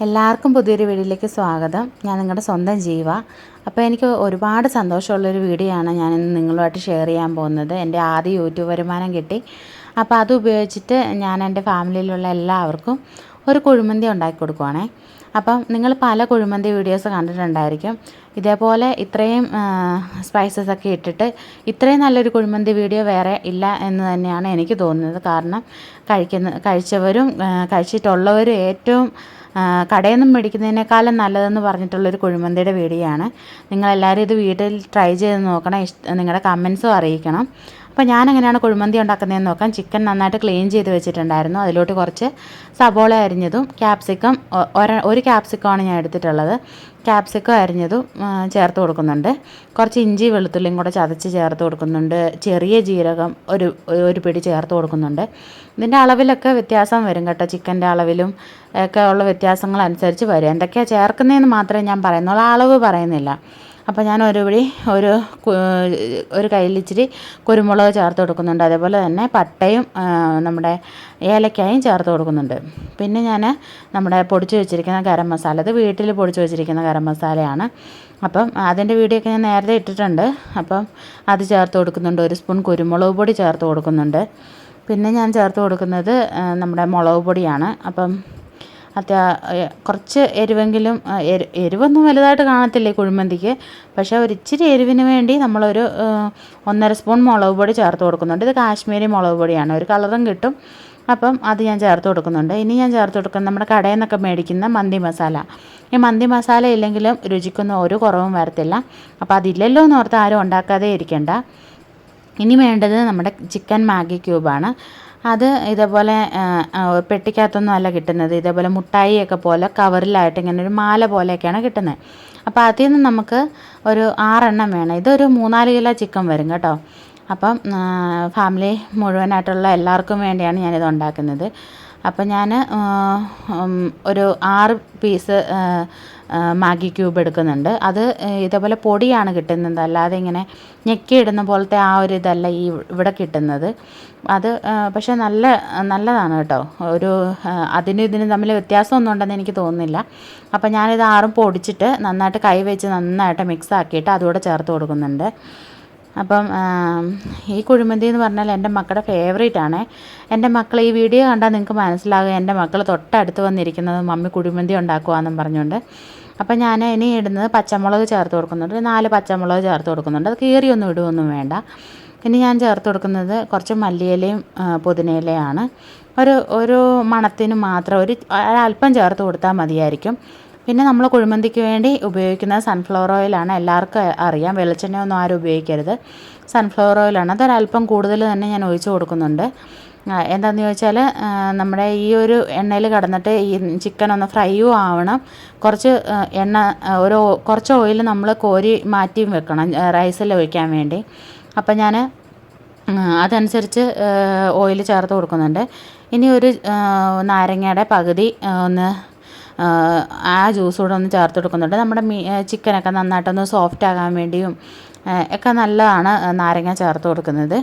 എല്ലാവർക്കും പുതിയൊരു വീഡിയോയിലേക്ക് സ്വാഗതം. ഞാൻ നിങ്ങളുടെ സ്വന്തം ജീവ. അപ്പോൾ എനിക്ക് ഒരുപാട് സന്തോഷമുള്ളൊരു വീഡിയോ ആണ് ഞാൻ ഇന്ന് നിങ്ങളുമായിട്ട് ഷെയർ ചെയ്യാൻ പോകുന്നത്. എൻ്റെ ആദ്യ യൂട്യൂബ് വരുമാനം കിട്ടി. അപ്പോൾ അത് ഉപയോഗിച്ചിട്ട് ഞാൻ എൻ്റെ ഫാമിലിയിലുള്ള എല്ലാവർക്കും ഒരു കുഴിമന്തി ഉണ്ടാക്കി കൊടുക്കുവാണേ. അപ്പം നിങ്ങൾ പല കുഴിമന്തി വീഡിയോസ് കണ്ടിട്ടുണ്ടായിരിക്കും. ഇതേപോലെ ഇത്രയും സ്പൈസസ് ഒക്കെ ഇട്ടിട്ട് ഇത്രയും നല്ലൊരു കുഴിമന്തി വീഡിയോ വേറെ ഇല്ല എന്ന് തന്നെയാണ് എനിക്ക് തോന്നുന്നത്. കാരണം കഴിച്ചവരും കഴിച്ചിട്ടുള്ളവരും ഏറ്റവും കടയിൽ നിന്നും മേടിക്കുന്നതിനേക്കാളും നല്ലതെന്ന് പറഞ്ഞിട്ടുള്ളൊരു കുഴിമന്തിയുടെ വീഡിയോ ആണ്. നിങ്ങളെല്ലാവരും ഇത് വീട്ടിൽ ട്രൈ ചെയ്ത് നോക്കണം. നിങ്ങളുടെ കമൻസും അറിയിക്കണം. അപ്പോൾ ഞാൻ എങ്ങനെയാണ് കുഴിമന്തി ഉണ്ടാക്കുന്നതെന്ന് നോക്കാം. ചിക്കൻ നന്നായിട്ട് ക്ലീൻ ചെയ്ത് വെച്ചിട്ടുണ്ടായിരുന്നു. അതിലോട്ട് കുറച്ച് സബോള അരിഞ്ഞതും ക്യാപ്സിക്കം ഒരു ക്യാപ്സിക്കമാണ് ഞാൻ എടുത്തിട്ടുള്ളത്. ക്യാപ്സിക്കം അരിഞ്ഞതും ചേർത്ത് കൊടുക്കുന്നുണ്ട്. കുറച്ച് ഇഞ്ചി വെളുത്തുള്ളിയും കൂടെ ചതച്ച് ചേർത്ത് കൊടുക്കുന്നുണ്ട്. ചെറിയ ജീരകം ഒരു പിടി ചേർത്ത് കൊടുക്കുന്നുണ്ട്. ഇതിൻ്റെ അളവിലൊക്കെ വ്യത്യാസം വരും കേട്ടോ. ചിക്കൻ്റെ അളവിലും ഒക്കെ ഉള്ള വ്യത്യാസങ്ങൾ അനുസരിച്ച് വരും. എന്തൊക്കെയാണ് ചേർക്കുന്നതെന്ന് മാത്രമേ ഞാൻ പറയുന്നുള്ളൂ, അളവ് പറയുന്നില്ല. അപ്പോൾ ഞാൻ ഒരു കയ്യിൽ ഇച്ചിരി കുരുമുളക് ചേർത്ത് കൊടുക്കുന്നുണ്ട്. അതേപോലെ തന്നെ പട്ടയും നമ്മുടെ ഏലക്കായും ചേർത്ത് കൊടുക്കുന്നുണ്ട്. പിന്നെ ഞാൻ നമ്മുടെ പൊടിച്ച് വെച്ചിരിക്കുന്ന ഗരം മസാല, ഇത് വീട്ടിൽ പൊടിച്ച് വെച്ചിരിക്കുന്ന ഗരം മസാലയാണ്. അപ്പം അതിൻ്റെ വീഡിയോ ഒക്കെ ഞാൻ നേരത്തെ ഇട്ടിട്ടുണ്ട്. അപ്പം അത് ചേർത്ത് കൊടുക്കുന്നുണ്ട്. ഒരു സ്പൂൺ കുരുമുളക് പൊടി ചേർത്ത് കൊടുക്കുന്നുണ്ട്. പിന്നെ ഞാൻ ചേർത്ത് കൊടുക്കുന്നത് നമ്മുടെ മുളക് പൊടിയാണ്. അപ്പം കുറച്ച് എരിവെങ്കിലും എരിവൊന്നും വലുതായിട്ട് കാണത്തില്ല കുഴിമന്തിക്ക്. പക്ഷേ ഒരു ഇച്ചിരി എരിവിന് വേണ്ടി നമ്മളൊരു 1.5 സ്പൂൺ മുളക് പൊടി ചേർത്ത് കൊടുക്കുന്നുണ്ട്. ഇത് കാശ്മീരി മുളക് പൊടിയാണ്, ഒരു കളറും കിട്ടും. അപ്പം അത് ഞാൻ ചേർത്ത് കൊടുക്കുന്നുണ്ട്. ഇനി ഞാൻ ചേർത്ത് കൊടുക്കുന്നത് നമ്മുടെ കടയിൽ നിന്നൊക്കെ മേടിക്കുന്ന മന്തി മസാല. ഈ മന്തി മസാല ഇല്ലെങ്കിലും രുചിക്കൊന്നും ഒരു കുറവും വരത്തില്ല. അപ്പോൾ അതില്ലല്ലോ എന്ന് ഓർത്ത് ആരും ഉണ്ടാക്കാതെ ഇരിക്കേണ്ട. ഇനി വേണ്ടത് നമ്മുടെ ചിക്കൻ മാഗി ക്യൂബാണ്. അത് ഇതേപോലെ പെട്ടിക്കകത്തൊന്നും അല്ല കിട്ടുന്നത്. ഇതേപോലെ മുട്ടായിയൊക്കെ പോലെ കവറിലായിട്ട് ഇങ്ങനെ ഒരു മാല പോലെയൊക്കെയാണ് കിട്ടുന്നത്. അപ്പോൾ അതിൽ നിന്ന് നമുക്ക് ഒരു 6 എണ്ണം വേണം. ഇതൊരു 3-4 കിലോ ചിക്കൻ വരും കേട്ടോ. അപ്പം ഫാമിലി മുഴുവനായിട്ടുള്ള എല്ലാവർക്കും വേണ്ടിയാണ് ഞാനിത് ഉണ്ടാക്കുന്നത്. അപ്പം ഞാൻ ഒരു 6 പീസ് മാഗി ക്യൂബ് എടുക്കുന്നുണ്ട്. അത് ഇതേപോലെ പൊടിയാണ് കിട്ടുന്നത്, അല്ലാതെ ഇങ്ങനെ ഞെക്കിയിടുന്ന പോലത്തെ ആ ഒരു ഇതല്ല ഇവിടെ കിട്ടുന്നത്. അത് പക്ഷേ നല്ലതാണ് കേട്ടോ. അതിനും ഇതിനും തമ്മിൽ വ്യത്യാസമൊന്നും ഉണ്ടെന്ന് എനിക്ക് തോന്നുന്നില്ല. അപ്പം ഞാനിത് 6ഉം പൊടിച്ചിട്ട് നന്നായിട്ട് കൈ വെച്ച് നന്നായിട്ട് മിക്സ് ആക്കിയിട്ട് അതുകൂടെ ചേർത്ത് കൊടുക്കുന്നുണ്ട്. അപ്പം ഈ കുഴിമന്തി എന്ന് പറഞ്ഞാൽ എൻ്റെ മക്കളുടെ ഫേവറേറ്റ് ആണ്. എൻ്റെ മക്കൾ ഈ വീഡിയോ കണ്ടാൽ നിങ്ങൾക്ക് മനസ്സിലാകും എൻ്റെ മക്കൾ തൊട്ടടുത്ത് വന്നിരിക്കുന്നത് മമ്മി കുഴിമന്തി ഉണ്ടാക്കുവാന്നും പറഞ്ഞുകൊണ്ട്. അപ്പം ഞാൻ ഇനി ഇടുന്നത് പച്ചമുളക് ചേർത്ത് കൊടുക്കുന്നുണ്ട്. 4 പച്ചമുളക് ചേർത്ത് കൊടുക്കുന്നുണ്ട്. അത് കീറിയൊന്നും ഇടുകയൊന്നും വേണ്ട. ഇനി ഞാൻ ചേർത്ത് കൊടുക്കുന്നത് കുറച്ച് മല്ലിയിലയും പുതിനയിലയാണ്. ഒരു മണത്തിന് മാത്രം ഒരല്പം ചേർത്ത് കൊടുത്താൽ മതിയായിരിക്കും. പിന്നെ നമ്മൾ കുഴിമന്തിക്ക് വേണ്ടി ഉപയോഗിക്കുന്നത് സൺഫ്ലവർ ഓയിലാണ്. എല്ലാവർക്കും അറിയാം, വെളിച്ചെണ്ണയൊന്നും ആരും ഉപയോഗിക്കരുത്. സൺഫ്ലവർ ഓയിലാണ്. അതൊരല്പം കൂടുതൽ തന്നെ ഞാൻ ഒഴിച്ച് കൊടുക്കുന്നുണ്ട്. എന്താണെന്ന് ചോദിച്ചാൽ നമ്മുടെ ഈ ഒരു എണ്ണയിൽ കിടന്നിട്ട് ഈ ചിക്കൻ ഒന്ന് ഫ്രൈയും ആവണം. കുറച്ച് കുറച്ച് ഓയിൽ നമ്മൾ കോരി മാറ്റിയും വെക്കണം റൈസിൽ ഒഴിക്കാൻ വേണ്ടി. അപ്പം ഞാൻ അതനുസരിച്ച് ഓയിൽ ചേർത്ത് കൊടുക്കുന്നുണ്ട്. ഇനി ഒരു നാരങ്ങയുടെ പകുതി ആ ജ്യൂസ് കൂടെ ഒന്ന് ചേർത്ത് കൊടുക്കുന്നുണ്ട്. നമ്മുടെ ചിക്കനൊക്കെ നന്നായിട്ടൊന്ന് സോഫ്റ്റ് ആകാൻ വേണ്ടിയും ഒക്കെ നല്ലതാണ് നാരങ്ങ ചേർത്ത് കൊടുക്കുന്നത്.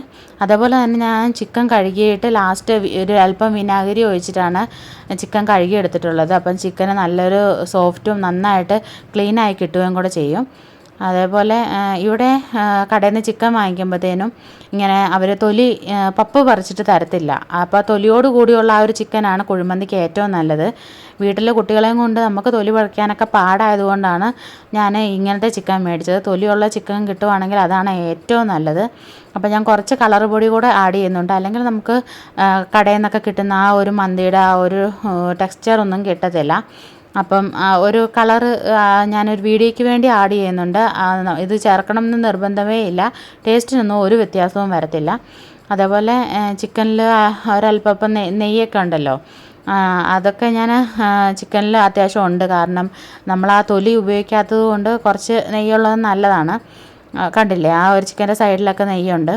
അതേപോലെ തന്നെ ഞാൻ ചിക്കൻ കഴുകിയിട്ട് ലാസ്റ്റ് ഒരു അല്പം വിനാഗിരി ഒഴിച്ചിട്ടാണ് ചിക്കൻ കഴുകി എടുത്തിട്ടുള്ളത്. അപ്പം ചിക്കന് നല്ലൊരു സോഫ്റ്റും നന്നായിട്ട് ക്ലീനായി കിട്ടുകയും കൂടെ ചെയ്യും. അതേപോലെ ഇവിടെ കടയിൽ നിന്ന് ചിക്കൻ വാങ്ങിക്കുമ്പോഴത്തേനും ഇങ്ങനെ അവർ പപ്പ് പറിച്ചിട്ട് തരത്തില്ല. അപ്പോൾ തൊലിയോട് കൂടിയുള്ള ആ ഒരു ചിക്കനാണ് കുഴിമന്തിക്ക് ഏറ്റവും നല്ലത്. വീട്ടിലെ കുട്ടികളെയും കൊണ്ട് നമുക്ക് തൊലി പറിക്കാനൊക്കെ പാടായതുകൊണ്ടാണ് ഞാൻ ഇങ്ങനത്തെ ചിക്കൻ മേടിച്ചത്. തൊലിയുള്ള ചിക്കൻ കിട്ടുവാണെങ്കിൽ അതാണ് ഏറ്റവും നല്ലത്. അപ്പോൾ ഞാൻ കുറച്ച് കളർ പൊടി കൂടെ ആഡ് ചെയ്യുന്നുണ്ട്. അല്ലെങ്കിൽ നമുക്ക് കടയിൽ നിന്നൊക്കെ കിട്ടുന്ന ആ ഒരു മന്തിയുടെ ആ ഒരു ടെക്സ്ചറൊന്നും കിട്ടത്തില്ല. അപ്പം ഒരു കളറ് ഞാനൊരു വീഡിയോയ്ക്ക് വേണ്ടി ആഡ് ചെയ്യുന്നുണ്ട്. ഇത് ചേർക്കണം എന്ന് നിർബന്ധമേ ഇല്ല. ടേസ്റ്റിനൊന്നും ഒരു വ്യത്യാസവും വരത്തില്ല. അതേപോലെ ചിക്കനിൽ ഒരല്പം നെയ്യൊക്കെ ഉണ്ടല്ലോ, അതൊക്കെ ഞാൻ ചിക്കനിൽ അത്യാവശ്യം ഉണ്ട്. കാരണം നമ്മൾ ആ തൊലി ഉപയോഗിക്കാത്തത് കൊണ്ട് കുറച്ച് നെയ്യുള്ളത് നല്ലതാണ്. കണ്ടില്ലേ, ആ ഒരു ചിക്കൻ്റെ സൈഡിലൊക്കെ നെയ്യുണ്ട്.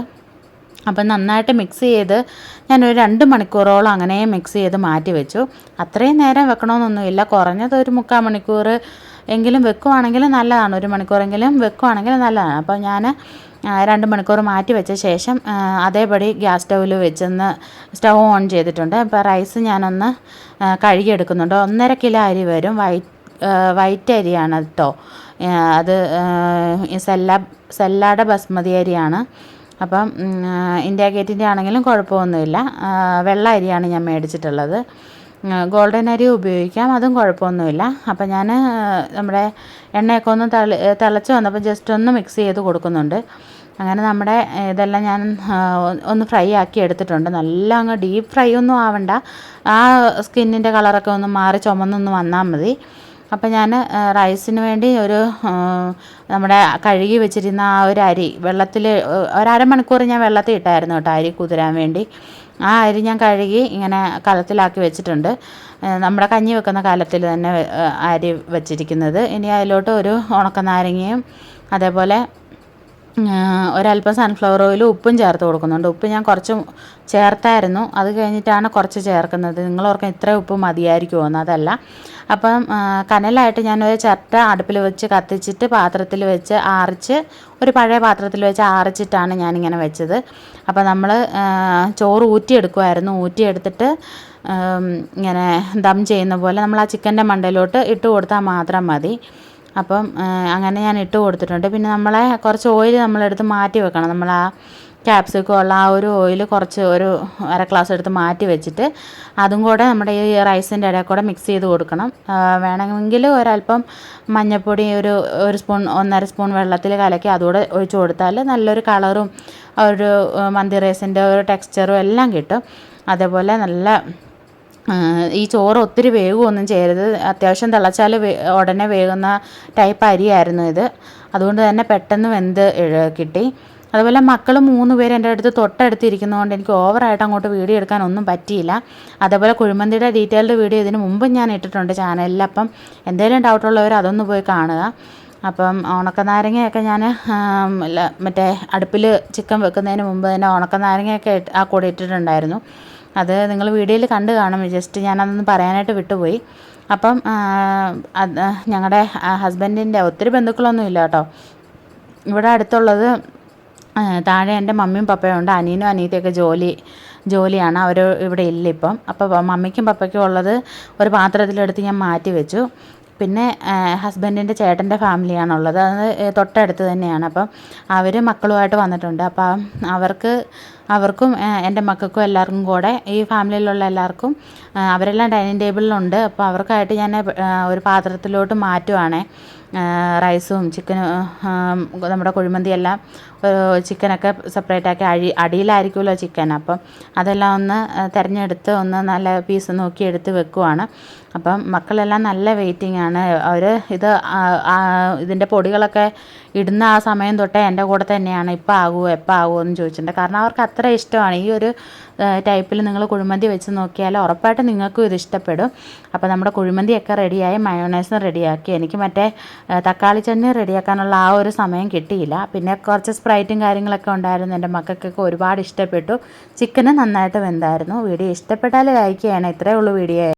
അപ്പം നന്നായിട്ട് മിക്സ് ചെയ്ത് ഞാനൊരു 2 മണിക്കൂറോളം അങ്ങനെ മിക്സ് ചെയ്ത് മാറ്റി വെച്ചു. അത്രയും നേരം വെക്കണമെന്നൊന്നുമില്ല, കുറഞ്ഞത് ഒരു 3/4 മണിക്കൂർ എങ്കിലും വെക്കുവാണെങ്കിൽ നല്ലതാണ്. 1 മണിക്കൂറെങ്കിലും വെക്കുവാണെങ്കിൽ നല്ലതാണ്. അപ്പോൾ ഞാൻ 2 മണിക്കൂർ മാറ്റി വെച്ച ശേഷം അതേപടി ഗ്യാസ് സ്റ്റൗവിൽ വെച്ചൊന്ന് സ്റ്റൗ ഓൺ ചെയ്തിട്ടുണ്ട്. അപ്പോൾ റൈസ് ഞാനൊന്ന് കഴുകിയെടുക്കുന്നുണ്ട്. 1.5 കിലോ അരി വരും. വൈറ്റ് അരിയാണ് കേട്ടോ. അത് സെല്ലാട ബസ്മതി അരിയാണ്. അപ്പം ഇന്ത്യ ഗേറ്റിൻ്റെ ആണെങ്കിലും കുഴപ്പമൊന്നുമില്ല. വെള്ള അരിയാണ് ഞാൻ മേടിച്ചിട്ടുള്ളത്. ഗോൾഡൻ അരി ഉപയോഗിക്കാം, അതും കുഴപ്പമൊന്നുമില്ല. അപ്പം ഞാൻ നമ്മുടെ എണ്ണയൊക്കെ ഒന്ന് തിളച്ച് വന്നപ്പോൾ ജസ്റ്റ് ഒന്ന് മിക്സ് ചെയ്ത് കൊടുക്കുന്നുണ്ട്. അങ്ങനെ നമ്മുടെ ഇതെല്ലാം ഞാൻ ഒന്ന് ഫ്രൈ ആക്കി എടുത്തിട്ടുണ്ട്. നല്ല അങ്ങ് ഡീപ്പ് ഫ്രൈ ഒന്നും ആവണ്ട, ആ സ്കിന്നിൻ്റെ കളറൊക്കെ ഒന്ന് മാറി ചുമന്നൊന്ന് വന്നാൽ മതി. അപ്പം ഞാൻ റൈസിന് വേണ്ടി നമ്മുടെ കഴുകി വെച്ചിരുന്ന ആ ഒരു അരി വെള്ളത്തിൽ 1/2 മണിക്കൂർ ഞാൻ വെള്ളത്തിൽ ഇട്ടായിരുന്നു കേട്ടോ, അരി കുതിരാൻ വേണ്ടി. ആ അരി ഞാൻ കഴുകി ഇങ്ങനെ കലത്തിലാക്കി വെച്ചിട്ടുണ്ട്. നമ്മുടെ കഞ്ഞി വെക്കുന്ന കലത്തിൽ തന്നെ അരി വെച്ചിരിക്കുന്നത്. ഇനി അതിലോട്ട് ഒരു ഉണക്കനാരങ്ങയും അതേപോലെ ഒരല്പം സൺഫ്ലവർ ഓയിലും ഉപ്പും ചേർത്ത് കൊടുക്കുന്നുണ്ട്. ഉപ്പ് ഞാൻ കുറച്ച് ചേർത്തായിരുന്നു, അത് കഴിഞ്ഞിട്ടാണ് കുറച്ച് ചേർക്കുന്നത്. നിങ്ങളോർക്കും ഇത്ര ഉപ്പ് മതിയായിരിക്കുമോ എന്ന്, അതല്ല. അപ്പം കനലായിട്ട് ഞാനൊരു ചിരട്ട അടുപ്പിൽ വെച്ച് കത്തിച്ചിട്ട് പാത്രത്തിൽ വെച്ച് ആറിച്ച്, ഒരു പഴയ പാത്രത്തിൽ വെച്ച് ആറിച്ചിട്ടാണ് ഞാനിങ്ങനെ വെച്ചത്. അപ്പോൾ നമ്മൾ ചോറ് ഊറ്റിയെടുക്കുമായിരുന്നു. ഊറ്റിയെടുത്തിട്ട് ഇങ്ങനെ ദം ചെയ്യുന്ന പോലെ നമ്മൾ ആ ചിക്കൻ്റെ മണ്ടയിലോട്ട് ഇട്ട് കൊടുത്താൽ മാത്രം മതി. അപ്പം അങ്ങനെ ഞാൻ ഇട്ട് കൊടുത്തിട്ടുണ്ട്. പിന്നെ കുറച്ച് ഓയിൽ നമ്മളെടുത്ത് മാറ്റി വെക്കണം. നമ്മൾ ആ ക്യാപ്സിക്കം ഉള്ള ആ ഒരു ഓയിൽ കുറച്ച് ഒരു 1/2 ഗ്ലാസ് എടുത്ത് മാറ്റി വെച്ചിട്ട് അതും കൂടെ നമ്മുടെ ഈ റൈസിൻ്റെ ഇടയിൽ കൂടെ മിക്സ് ചെയ്ത് കൊടുക്കണം. വേണമെങ്കിൽ ഒരല്പം മഞ്ഞൾപ്പൊടി ഒരു സ്പൂൺ 1.5 സ്പൂൺ വെള്ളത്തിൽ കലക്കി അതുകൂടെ ഒഴിച്ച് കൊടുത്താൽ നല്ലൊരു കളറും ഒരു മന്തി റൈസിൻ്റെ ഒരു ടെക്സ്ചറും എല്ലാം കിട്ടും. അതേപോലെ നല്ല ഈ ചോറ് ഒത്തിരി വേവുകയൊന്നും ചെയ്യരുത്. അത്യാവശ്യം തിളച്ചാൽ ഉടനെ വേകുന്ന ടൈപ്പ് അരിയായിരുന്നു ഇത്. അതുകൊണ്ട് തന്നെ പെട്ടെന്ന് വെന്ത് കിട്ടി. അതുപോലെ മക്കൾ 3 പേര് എൻ്റെ അടുത്ത് തൊട്ടടുത്തിരിക്കുന്നതുകൊണ്ട് എനിക്ക് ഓവറായിട്ട് അങ്ങോട്ട് വീഡിയോ എടുക്കാനൊന്നും പറ്റിയില്ല. അതേപോലെ കുഴിമന്തിയുടെ ഡീറ്റെയിൽഡ് വീഡിയോ ഇതിന് മുമ്പ് ഞാൻ ഇട്ടിട്ടുണ്ട് ചാനലിൽ. അപ്പം എന്തെങ്കിലും ഡൗട്ടുള്ളവർ അതൊന്ന് പോയി കാണുക. അപ്പം ഉണക്കനാരങ്ങയൊക്കെ ഞാൻ മറ്റേ അടുപ്പിൽ ചിക്കൻ വെക്കുന്നതിന് മുമ്പ് തന്നെ ഉണക്കനാരങ്ങയൊക്കെ ആ കൂടെ ഇട്ടിട്ടുണ്ടായിരുന്നു. അത് നിങ്ങൾ വീഡിയോയിൽ കണ്ട് കാണും. ജസ്റ്റ് ഞാനതൊന്ന് പറയാനായിട്ട് വിട്ടുപോയി. അപ്പം ഞങ്ങളുടെ ഹസ്ബൻഡിൻ്റെ ഒത്തിരി ബന്ധുക്കളൊന്നും ഇല്ല കേട്ടോ. ഇവിടെ അടുത്തുള്ളത് താഴെ എൻ്റെ മമ്മിയും പപ്പയും ഉണ്ട്. അനിയനും അനിയത്തിയൊക്കെ ജോലിയാണ്. അവർ ഇവിടെ ഇല്ല ഇപ്പം. അപ്പോൾ മമ്മിക്കും പപ്പയ്ക്കും ഉള്ളത് ഒരു പാത്രത്തിലെടുത്ത് ഞാൻ മാറ്റി വെച്ചു. പിന്നെ ഹസ്ബൻഡിൻ്റെ ചേട്ടൻ്റെ ഫാമിലിയാണുള്ളത്, അത് തൊട്ടടുത്ത് തന്നെയാണ്. അപ്പം അവർ മക്കളുമായിട്ട് വന്നിട്ടുണ്ട്. അപ്പം അവർക്കും എൻ്റെ മക്കൾക്കും എല്ലാവർക്കും കൂടെ, ഈ ഫാമിലിയിലുള്ള എല്ലാവർക്കും, അവരെല്ലാം ഡൈനിങ് ടേബിളിലുണ്ട്. അപ്പോൾ അവർക്കായിട്ട് ഞാൻ ഒരു പാത്രത്തിലോട്ട് മാറ്റുവാണേ. റൈസും ചിക്കനും നമ്മുടെ കുഴിമന്തിയെല്ലാം ചിക്കനൊക്കെ സെപ്പറേറ്റ് ആക്കി അടിയിലായിരിക്കുമല്ലോ ചിക്കൻ. അപ്പം അതെല്ലാം ഒന്ന് തിരഞ്ഞെടുത്ത് ഒന്ന് നല്ല പീസ് നോക്കി എടുത്ത് വെക്കുവാണ്. അപ്പം മക്കളെല്ലാം നല്ല വെയിറ്റിംഗ് ആണ്. അവർ ഇതിൻ്റെ പൊടികളൊക്കെ ഇടുന്ന ആ സമയം തൊട്ടേ എൻ്റെ കൂടെ തന്നെയാണ്. എപ്പോൾ ആകുമോ എന്ന് ചോദിച്ചിട്ടുണ്ട്. കാരണം അവർക്ക് അത്ര ഇഷ്ടമാണ്. ഈ ഒരു ടൈപ്പിൽ നിങ്ങൾ കുഴിമന്തി വെച്ച് നോക്കിയാൽ ഉറപ്പായിട്ടും നിങ്ങൾക്കും ഇത് ഇഷ്ടപ്പെടും. അപ്പോൾ നമ്മുടെ കുഴിമന്തിയൊക്കെ റെഡിയായി, മയോണൈസും റെഡിയാക്കി. എനിക്ക് മറ്റേ തക്കാളി ചട്നി റെഡിയാക്കാനുള്ള ആ ഒരു സമയം കിട്ടിയില്ല. പിന്നെ കുറച്ച് സ്പ്രൈറ്റും കാര്യങ്ങളൊക്കെ ഉണ്ടായിരുന്നു. എൻ്റെ മക്കൾക്കൊക്കെ ഒരുപാട് ഇഷ്ടപ്പെട്ടു. ചിക്കന് നന്നായിട്ട് വെന്തായിരുന്നു. വീഡിയോ ഇഷ്ടപ്പെട്ടാൽ ലൈക്ക് ചെയ്യണം. ഇത്രയേ ഉള്ളൂ വീഡിയോ.